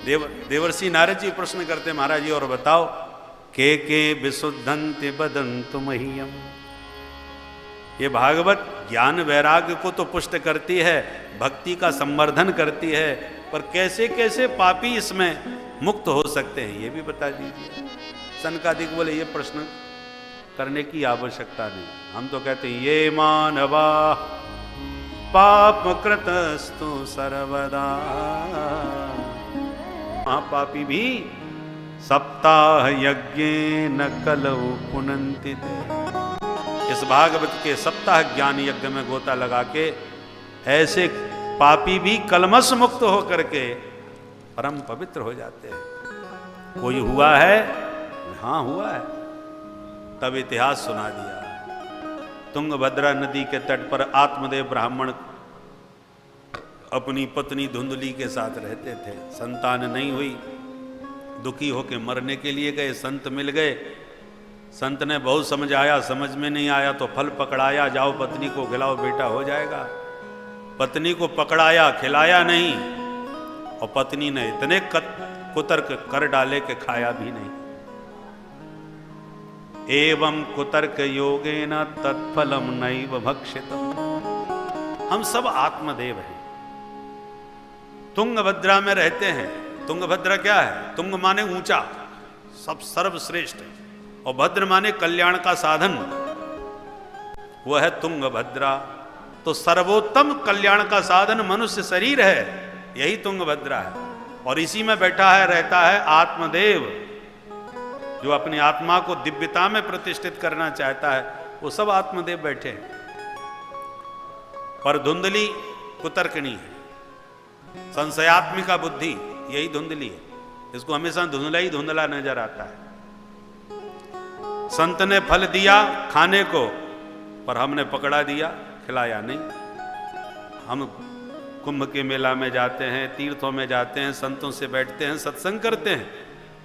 देवर्षि नारद जी प्रश्न करते महाराज जी और बताओ, के विशुद्धंति बदंतु मह्यम। ये भागवत ज्ञान वैराग्य को तो पुष्ट करती है, भक्ति का संवर्धन करती है, पर कैसे कैसे पापी इसमें मुक्त हो सकते हैं ये भी बता दीजिए। सनकादिक बोले ये प्रश्न करने की आवश्यकता नहीं, हम तो कहते हैं ये मानवा पाप कृतस्तु सर्वदा। महापापी भी सप्ताह यज्ञ न कलौ पुनन्ति ते। इस भागवत के सप्ताह ज्ञान यज्ञ में गोता लगा के ऐसे पापी भी कलमश मुक्त होकर के परम पवित्र हो जाते हैं। कोई हुआ है? हाँ हुआ है। तब इतिहास सुना दिया। तुंगभद्रा नदी के तट पर आत्मदेव ब्राह्मण अपनी पत्नी धुंधली के साथ रहते थे। संतान नहीं हुई, दुखी होकर मरने के लिए गए। संत मिल गए। संत ने बहुत समझाया, समझ में नहीं आया तो फल पकड़ाया, जाओ पत्नी को खिलाओ बेटा हो जाएगा। पत्नी को पकड़ाया, खिलाया नहीं, और पत्नी ने इतने कुतर्क कर डाले कि खाया भी नहीं। एवं कुतर्क योगेन तत्फलम नैव भक्षितम्। हम सब आत्मदेव हैं, तुंगभद्रा में रहते हैं। तुंगभद्रा क्या है? तुंग माने ऊंचा, सब सर्वश्रेष्ठ, और भद्र माने कल्याण का साधन, वो है तुंगभद्रा। तो सर्वोत्तम कल्याण का साधन मनुष्य शरीर है, यही तुंगभद्रा है। और इसी में बैठा है, रहता है आत्मदेव, जो अपनी आत्मा को दिव्यता में प्रतिष्ठित करना चाहता है, वो सब आत्मदेव बैठे हैं। पर धुंधली कुतर्कणी है, संशयात्मिका बुद्धि, यही धुंधली है। इसको हमेशा धुंधला ही धुंधला नजर आता है। संत ने फल दिया खाने को, पर हमने पकड़ा दिया, खिलाया नहीं। हम कुंभ के मेला में जाते हैं, तीर्थों में जाते हैं, संतों से बैठते हैं, सत्संग करते हैं,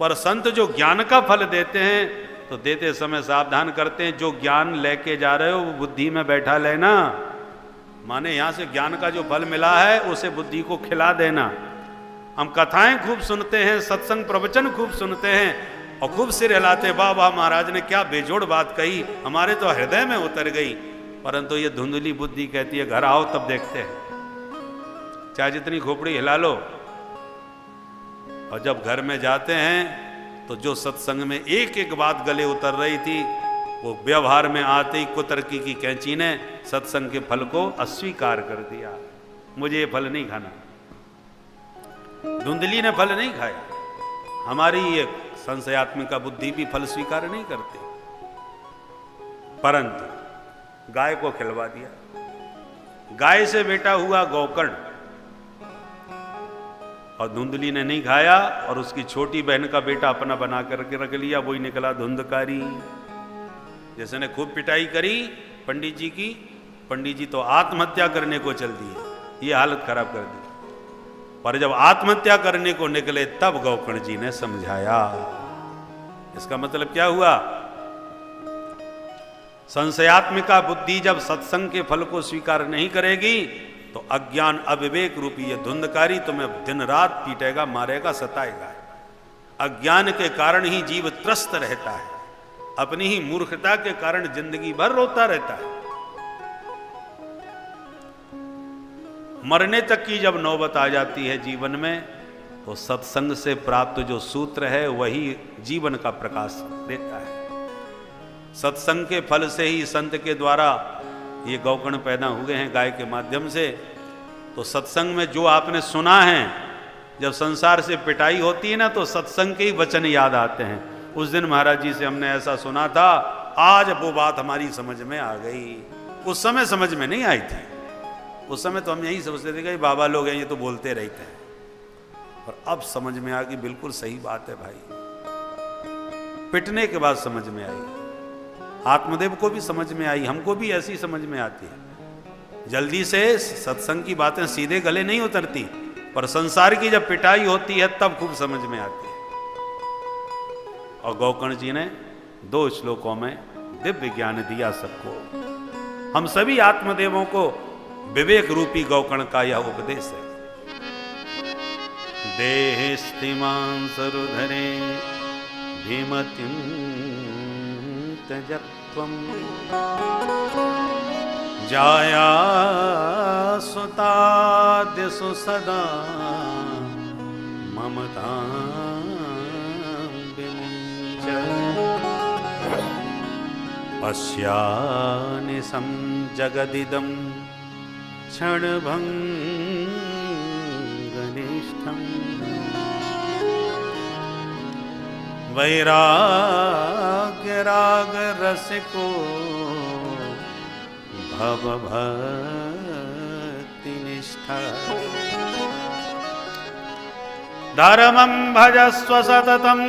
पर संत जो ज्ञान का फल देते हैं तो देते समय सावधान करते हैं, जो ज्ञान लेके जा रहे हो वो बुद्धि में बैठा लेना। माने यहां से ज्ञान का जो फल मिला है उसे बुद्धि को खिला देना। हम कथाएं खूब सुनते हैं, सत्संग प्रवचन खूब सुनते हैं और खूब सिर हिलाते, वाह वाह महाराज ने क्या बेजोड़ बात कही, हमारे तो हृदय में उतर गई। परंतु ये धुंधली बुद्धि कहती है घर आओ तब देखते हैं, चाहे जितनी खोपड़ी हिला लो। और जब घर में जाते हैं तो जो सत्संग में एक एक बात गले उतर रही थी, वो व्यवहार में आते ही कुतर्की की कैंची ने सत्संग के फल को अस्वीकार कर दिया। मुझे ये फल नहीं खाना। धुंधली ने फल नहीं खाया। हमारी ये संशयात्मिका बुद्धि भी फल स्वीकार नहीं करती, परंतु गाय को खिलवा दिया। गाय से बेटा हुआ गौकर्ण, और धुंधली ने नहीं खाया, और उसकी छोटी बहन का बेटा अपना बना करके रख लिया, वही निकला धुंधकारी। जैसे ने खूब पिटाई करी पंडित जी की, पंडित जी तो आत्महत्या करने को चल दिए, ये हालत खराब कर दी। पर जब आत्महत्या करने को निकले तब गौकर्ण जी ने समझाया। इसका मतलब क्या हुआ? संशयात्मिका बुद्धि जब सत्संग के फल को स्वीकार नहीं करेगी तो अज्ञान अविवेक रूपी ये धुंधकारी तुम्हें दिन रात पीटेगा, मारेगा, सताएगा। अज्ञान के कारण ही जीव त्रस्त रहता है, अपनी ही मूर्खता के कारण जिंदगी भर रोता रहता है। मरने तक की जब नौबत आ जाती है जीवन में, तो सत्संग से प्राप्त जो सूत्र है वही जीवन का प्रकाश देता है। सत्संग के फल से ही संत के द्वारा ये गौकर्ण पैदा हुए हैं गाय के माध्यम से। तो सत्संग में जो आपने सुना है, जब संसार से पिटाई होती है ना तो सत्संग के ही वचन याद आते हैं। उस दिन महाराज जी से हमने ऐसा सुना था, आज वो बात हमारी समझ में आ गई। उस समय समझ में नहीं आई थी। उस समय तो हम यही सोचते थे कि बाबा लोग हैं ये तो बोलते रहते हैं, और अब समझ में आ गई बिल्कुल सही बात है भाई। पिटने के बाद समझ में आई, आत्मदेव को भी समझ में आई, हमको भी ऐसी समझ में आती है। जल्दी से सत्संग की बातें सीधे गले नहीं उतरती, पर संसार की जब पिटाई होती है तब खूब समझ में आती है। और गौकर्ण जी ने 2 श्लोकों में दिव्य ज्ञान दिया सबको। हम सभी आत्मदेवों को विवेक रूपी गौकर्ण का यह उपदेश है। देहिस्तिमां सरुधरे भीमतिं त्यजत्वम् जाया सुताद्यसु सदा ममतां विमुञ्च पश्यानिशं जगदिदं क्षणभङ्गनिष्ठम् वैराग्यरागरसिको भवभक्तिनिष्ठा धर्मं भजस्व सततं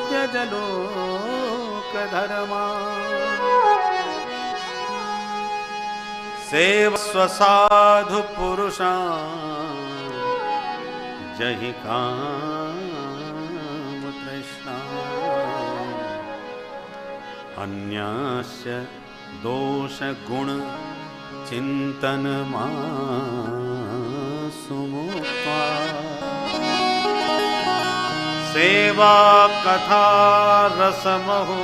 त्यज लोकधर्मा सेवस्व साधु पुरुषान् जहि कामतृष्णा अन्यस्य दोष गुण चिंतन सुमुक्त्वा सेवा कथा रसमहो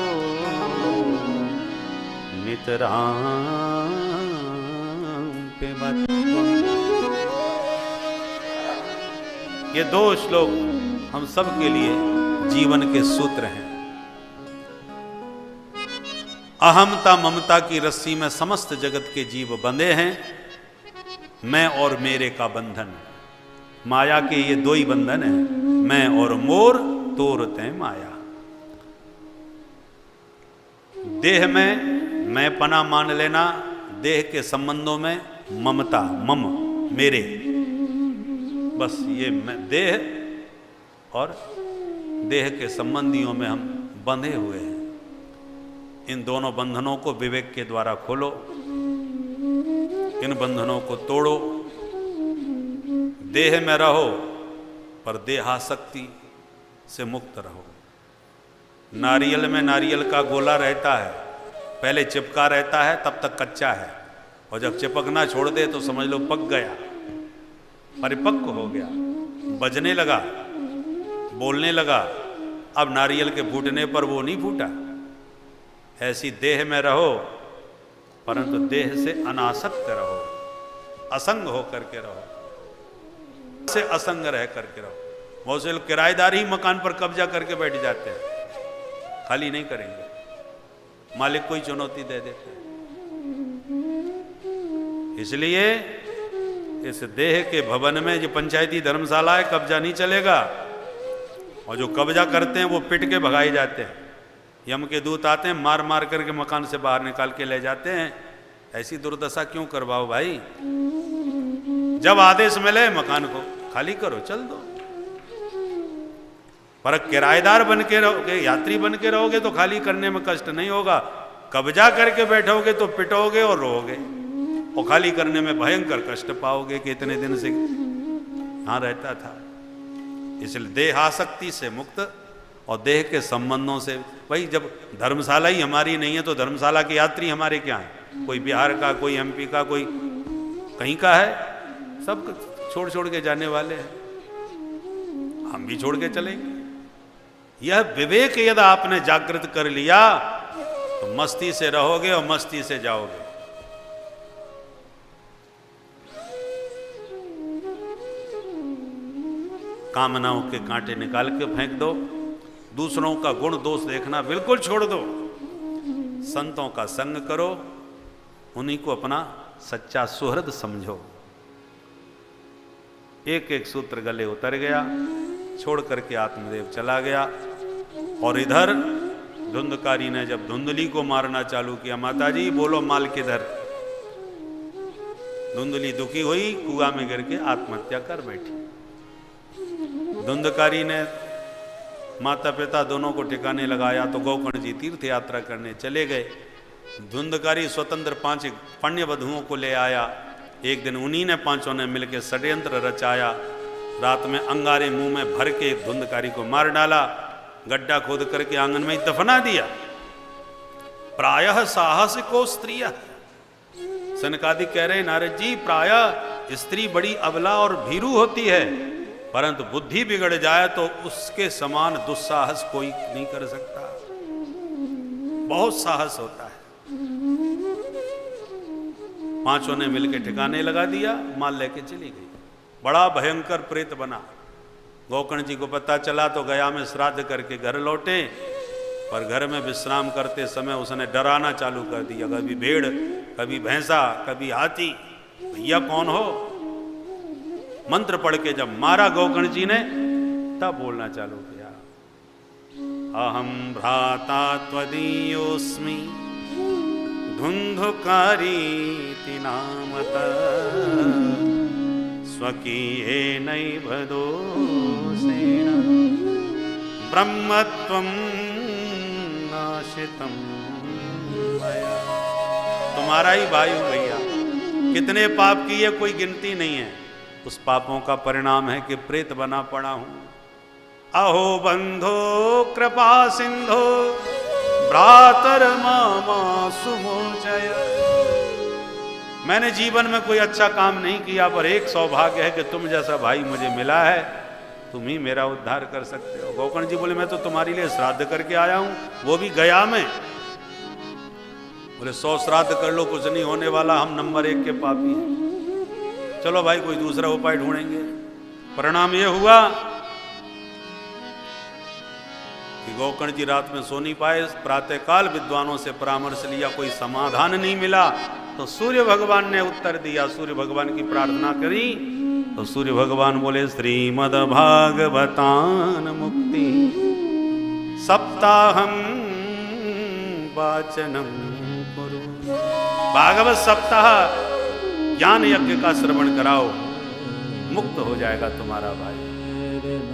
नितरां पिबत्वम्। ये दो श्लोक हम सब के लिए जीवन के सूत्र हैं। अहमता ममता की रस्सी में समस्त जगत के जीव बंधे हैं। मैं और मेरे का बंधन, माया के ये दो ही बंधन हैं, मैं और मोर तोरते माया। देह में मैं पना मान लेना, देह के संबंधों में ममता, मम मेरे, बस ये मैं देह और देह के संबंधियों में हम बंधे हुए हैं। इन दोनों बंधनों को विवेक के द्वारा खोलो, इन बंधनों को तोड़ो। देह में रहो पर देहासक्ति से मुक्त रहो। नारियल में नारियल का गोला रहता है, पहले चिपका रहता है, तब तक कच्चा है, और जब चिपकना छोड़ दे तो समझ लो पक गया, परिपक्व हो गया, बजने लगा, बोलने लगा। अब नारियल के फूटने पर वो नहीं फूटा। ऐसी देह में रहो परंतु देह से अनासक्त रहो, असंग हो करके रहो, से असंग रह करके रहो। बहुत से लोग किराएदार ही मकान पर कब्जा करके बैठ जाते हैं, खाली नहीं करेंगे, मालिक को ही चुनौती दे देते हैं। इसलिए इस देह के भवन में जो पंचायती धर्मशाला है, कब्जा नहीं चलेगा। और जो कब्जा करते हैं वो पिट के भगाए जाते हैं। यम के दूत आते हैं, मार मार करके मकान से बाहर निकाल के ले जाते हैं। ऐसी दुर्दशा क्यों करवाओ भाई? जब आदेश मिले मकान को खाली करो, चल दो। पर किराएदार बन के रहोगे, यात्री बन के रहोगे तो खाली करने में कष्ट नहीं होगा। कब्जा करके बैठोगे तो पिटोगे और रोगे, और खाली करने में भयंकर कष्ट पाओगे कि इतने दिन से यहाँ रहता था। इसलिए देहासक्ति से मुक्त और देह के संबंधों से। भाई जब धर्मशाला ही हमारी नहीं है तो धर्मशाला के यात्री हमारे क्या हैं? कोई बिहार का, कोई एमपी का, कोई कहीं का है, सब छोड़ छोड़ के जाने वाले हैं, हम भी छोड़ के चलेंगे। यह विवेक यदि आपने जागृत कर लिया तो मस्ती से रहोगे और मस्ती से जाओगे। कामनाओं के कांटे निकाल के फेंक दो, दूसरों का गुण दोष देखना बिल्कुल छोड़ दो, संतों का संग करो, उन्हीं को अपना सच्चा सुहृद समझो। एक एक सूत्र गले उतर गया, छोड़ करके आत्मदेव चला गया। और इधर धुंधकारी ने जब धुंधली को मारना चालू किया, माताजी बोलो माल किधर? धुंधली दुखी हुई, कुआं में गिर के आत्महत्या कर बैठी। धुंधकारी ने माता पिता दोनों को ठिकाने लगाया तो गोकर्ण जी तीर्थ यात्रा करने चले गए। धुंधकारी स्वतंत्र 5 पुण्य वधुओं को ले आया। एक दिन उन्हीं ने 5 ने मिलकर षड्यंत्र रचाया। रात में अंगारे मुंह में भर के धुंधकारी को मार डाला, गड्ढा खोद करके आंगन में ही दफना दिया। प्रायः साहसिको स्त्रिय, सनकादि कह रहे नारद जी, प्रायः स्त्री बड़ी अबला और भीरू होती है, परंतु बुद्धि बिगड़ जाए तो उसके समान दुस्साहस कोई नहीं कर सकता। बहुत साहस होता है। पांचों ने मिलकर ठिकाने लगा दिया, माल लेके चली गई। बड़ा भयंकर प्रेत बना। गोकर्ण जी को पता चला तो गया में श्राद्ध करके घर लौटे, पर घर में विश्राम करते समय उसने डराना चालू कर दिया। कभी भेड़, कभी भैंसा, कभी हाथी। भैया कौन हो? मंत्र पढ़ के जब मारा गोकर्ण जी ने, तब बोलना चालू किया, अहम भ्राता त्वदीयोस्मि धुंधुकारीति नामतः स्वकीयेनैव दोषेण ब्रह्मत्वं नाशितं मया। तुम्हारा ही भाई हूं भैया। कितने पाप किए कोई गिनती नहीं है। उस पापों का परिणाम है कि प्रेत बना पड़ा हूं। अहो बंधो कृपा सिंधो भ्रातर मामा सुमोचय। मैंने जीवन में कोई अच्छा काम नहीं किया, पर एक सौभाग्य है कि तुम जैसा भाई मुझे मिला है। तुम ही मेरा उद्धार कर सकते हो। गोकर्ण जी बोले, मैं तो तुम्हारे लिए श्राद्ध करके आया हूं, वो भी गया में। बोले 100 श्राद्ध कर लो, कुछ नहीं होने वाला, हम नंबर 1 के पापी हैं। चलो भाई कोई दूसरा उपाय ढूंढेंगे। परिणाम यह हुआ कि गोकर्ण जी रात में सो नहीं पाए। प्रातःकाल विद्वानों से परामर्श लिया, कोई समाधान नहीं मिला। तो सूर्य भगवान ने उत्तर दिया। सूर्य भगवान की प्रार्थना करी तो सूर्य भगवान बोले, श्रीमद् भागवतान मुक्ति सप्ताहम वाचनम कुरु। भागवत सप्ताह ज्ञान यज्ञ का श्रवण कराओ, मुक्त हो जाएगा तुम्हारा भाई।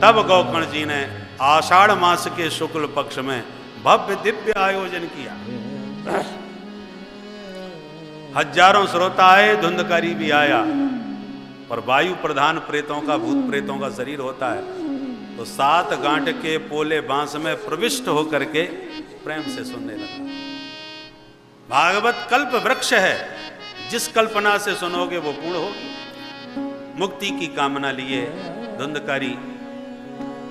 तब गोकर्ण जी ने आषाढ़ मास के शुक्ल पक्ष में भव्य दिव्य आयोजन किया। हजारों श्रोता आए, धुंधकारी भी आया। पर वायु प्रधान प्रेतों का, भूत प्रेतों का शरीर होता है, तो 7 गांठ के पोले बांस में प्रविष्ट होकर के प्रेम से सुनने लगा। भागवत कल्प वृक्ष है, जिस कल्पना से सुनोगे वो पूर्ण होगी। मुक्ति की कामना लिए धुंधकारी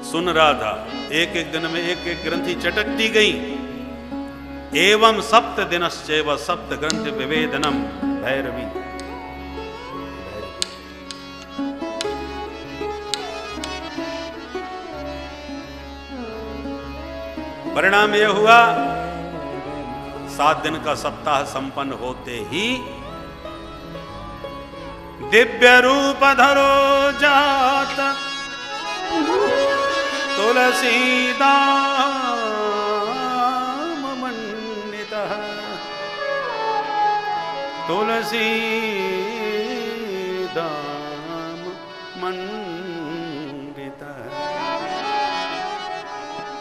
सुन रहा था। एक एक दिन में एक एक ग्रंथि चटकती गई। एवं सप्त दिनश्चैव सप्त ग्रंथि विवेदनम भैरवी। परिणाम यह हुआ, 7 दिन का सप्ताह संपन्न होते ही दिव्य रूप धरो जात तुलसीदाम मंडितः। तुलसीदाम मंडितः।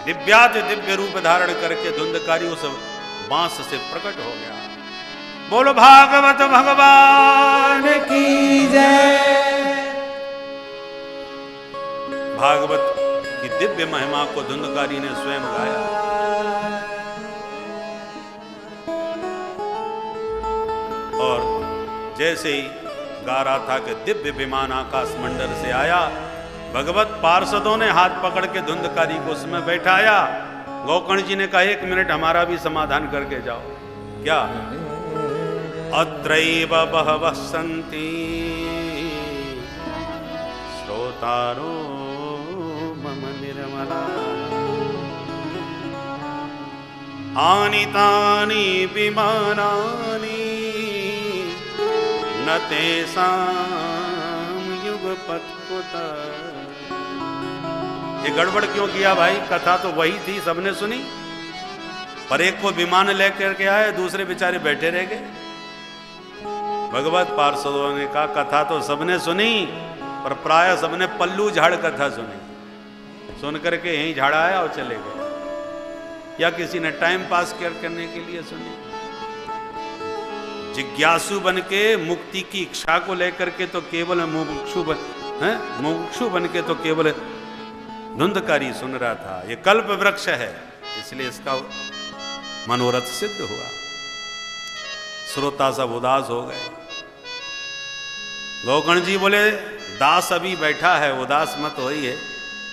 दिव्याति दिव्य रूप धारण करके धुंधकारी उस बांस से प्रकट हो गया। बोलो भागवत भगवान की जय। भागवत की दिव्य महिमा को धुंधकारी ने स्वयं गाया। और जैसे ही गा रहा था कि दिव्य विमान आकाश मंडल से आया। भगवत पार्षदों ने हाथ पकड़ के धुंधकारी को उसमें बैठाया। गोकर्ण जी ने कहा, 1 मिनट हमारा भी समाधान करके जाओ। क्या? अत्रैव बहवः सन्ति श्रोतारो मम निर्मला आनीतानि विमानानि न तेषां युगपत्कुतः। ये गड़बड़ क्यों किया भाई? कथा तो वही थी, सबने सुनी, पर एक को विमान लेकर के आए, दूसरे बेचारे बैठे रह गए। भगवत पार्षदों ने कहा, कथा तो सबने सुनी, पर प्राय सबने पल्लू झाड़ कथा सुनी। सुन करके यहीं झाड़ा आया और चले गए, या किसी ने टाइम पास करने के लिए सुनी। जिज्ञासु बन के मुक्ति की इच्छा को लेकर के तो केवल मुमुक्षु बन के तो केवल धुंधकारी सुन रहा था। ये कल्प वृक्ष है, इसलिए इसका मनोरथ सिद्ध हुआ। श्रोता सब उदास हो गए। गोकर्ण जी बोले, दास अभी बैठा है, उदास मत होइए,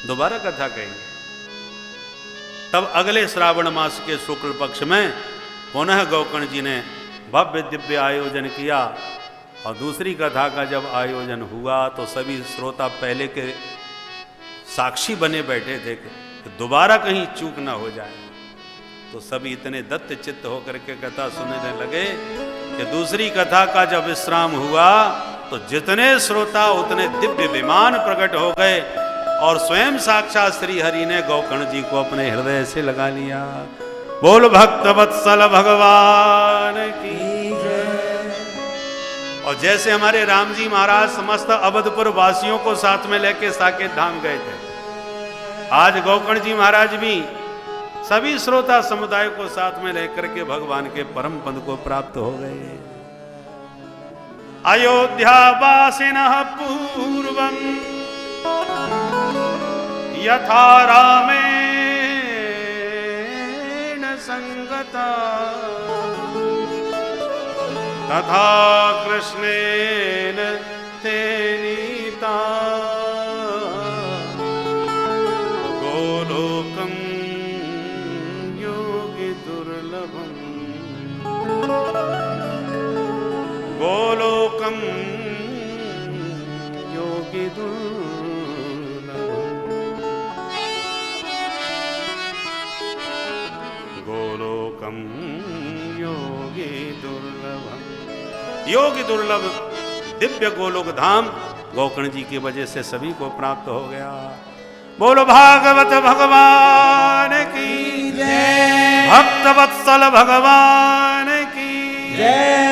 दोबारा कथा कहेंगे। तब अगले श्रावण मास के शुक्ल पक्ष में पुनः गोकर्ण जी ने भव्य दिव्य आयोजन किया, और दूसरी कथा का जब आयोजन हुआ तो सभी श्रोता पहले के साक्षी बने बैठे थे कि दोबारा कहीं चूक ना हो जाए। तो सभी इतने दत्त चित्त होकर के कथा सुनने लगे कि दूसरी कथा का जब विश्राम हुआ तो जितने श्रोता उतने दिव्य विमान प्रकट हो गए, और स्वयं साक्षात श्री हरि ने गोकर्ण जी को अपने हृदय से लगा लिया। बोल भक्त वत्सल भगवान की जय। और जैसे हमारे राम जी महाराज समस्त अवधपुर वासियों को साथ में लेके साकेत धाम गए थे, आज गोकर्ण जी महाराज भी सभी श्रोता समुदाय को साथ में लेकर के भगवान के परम पद को प्राप्त हो गए। अयोध्या वासिनः पूर्वं यथा रामेण संगता तथा कृष्णेन ते नीता गोलोकं योगी दुर्लभं गोलोकं योगी गोलोकम योगी दुर्लभम। योगी दुर्लभ दिव्य गोलोक धाम गोकर्ण जी की वजह से सभी को प्राप्त हो गया। बोलो भागवत भगवान की जय, भक्त वत्सल भगवान की जय।